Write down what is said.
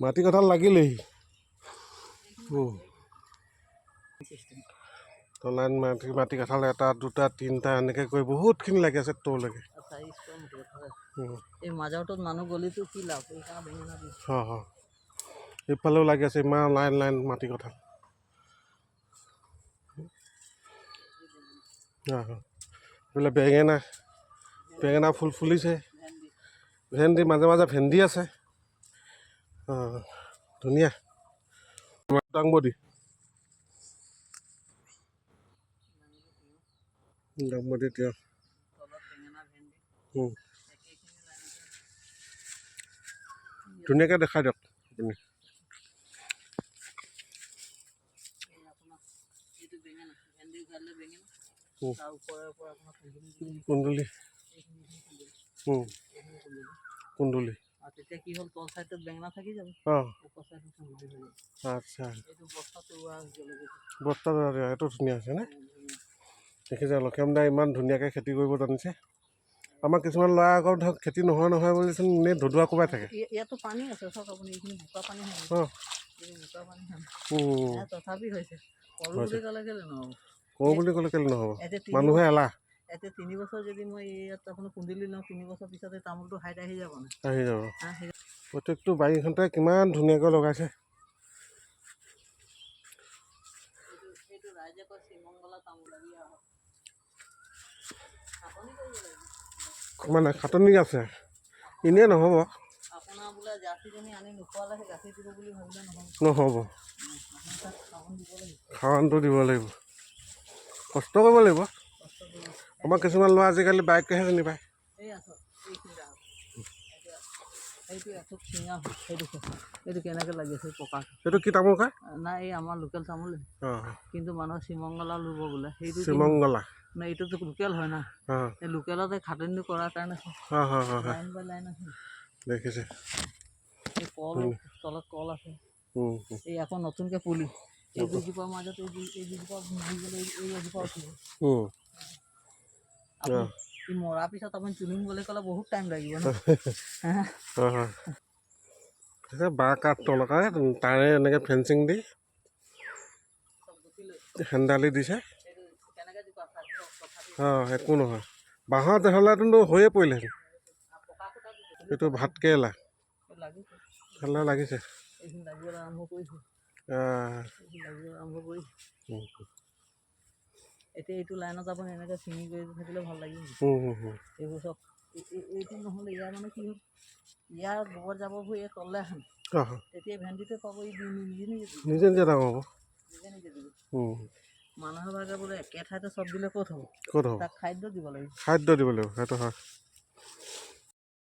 মাটি কঁঠাল লাগিলেই লাইন মাটি কঁঠাল এটা দুটা তিনিটা এনেকৈ কৰি বহুতখিনি লাগি আছে তললৈকে। এই মাজৰটোত মানুহ গলিটো কি লাভ এইফালেও লাগি আছে ইমান লাইন লাইন মাটি কঁঠাল। এইফালে বেঙেনা ফুল ফুলিছে, ভেন্দি মাজে মাজে ভেন্দি আছে। ধুনীয়া দাংবডি তিয়ঁহ ধুনীয়াকৈ দেখাই দিয়ক আপুনি। কুন্দুলি কুন্দুলি তেতিয়া কি হ'ল তল চাইডত বেঙেনা থাকি যাব। আচ্ছা বস্তা এইটো ধুনীয়া হৈছে নে? দেখিছে লক্ষীৰাম দাই ইমান ধুনীয়াকৈ খেতি কৰিব জানিছে। আমাৰ কিছুমান ল'ৰা আকৌ ধৰক খেতি নহয় বুলিচোন এনেই ধুদুৱা কোবাই থাকে। ইয়াতো পানী আছে চাওক আপুনি, এইখিনি বোকা পানী তথাপি হৈছে কৰো বুলি ক'লে কেলে নহ'ব? মানুহে এলাহ। এতিয়া 3 বছৰ যদি মই ইয়াত আপোনাৰ কুন্দুলি লওঁ, 3 বছৰ পিছতে তামোলটো হাইট আহি যাব না? আহি যাব। প্ৰত্যেকটো বাৰীখনতে কিমান ধুনীয়াকৈ লগাইছে। ৰাইজে কয় শ্ৰীমংগলা তামোল মানে খাটনি আছে, এনেই নহ'ব। আপোনাৰ বোলে জাৰ্চিজনী আনি নোখোৱালেহে গাখীৰ দিব বুলি ভাবিলে নহ'ব। খাৱনটো দিব লাগিব, কষ্ট কৰিব লাগিব। আমাৰ কিছুমান ল'ৰা আজিকালি বাইকহে চিনি পায়। এইটো কেনেকৈ লাগিছে পকা? এইটো কি তামোল কয়? নাই এই আমাৰ লোকেল তামোল, কিন্তু মানুহে শ্ৰীমংগলা ল'ব বোলে। সেইটো শ্ৰীমংগলা নাই, এইটোতো লোকেল হয় না। এই লোকেলতে খাটনি কৰাৰ কাৰণে লাইন বাই লাইন আছে। দেখিছে এই কল তলত কল আছে। এই আকৌ নতুনকৈ পুলি এই দুজোপাৰ মাজত এই দুজোপা মৰি গ'লে এই এজোপা উঠিব। আপুনি মৰাৰ পিছত আপুনি তুলিম বুলি ক'লে বহুত টাইম লাগিব ন। বাঁহ কাঠ তলকাই তাৰে এনেকৈ ফেঞ্চিং দি হেন্দালি দিছে। একো নহয়, বাঁহত হ'লেতো হৈয়ে পৰিলেহেঁতেন। এইটো ভাত কেৰেলা লাগিছে। এতিয়া এইটো লাইনত আপুনি এনেকৈ ছিঙি কৰি থাকিলে ভাল লাগিব। এইবোৰ চব এইটো নহ'লে ইয়াৰ মানে কি হ'ল, ইয়াৰ বৰ জাবৰবোৰ এই তললৈ আহে, তেতিয়া ভেন্দিটো পাব নিজে ডাঙৰ হ'ব। মানুহৰ ভাগে বোলে একে ঠাইতে চব দিলে ক'ত হ'ব? তাক খাদ্য দিব লাগিব। সেইটো হয়।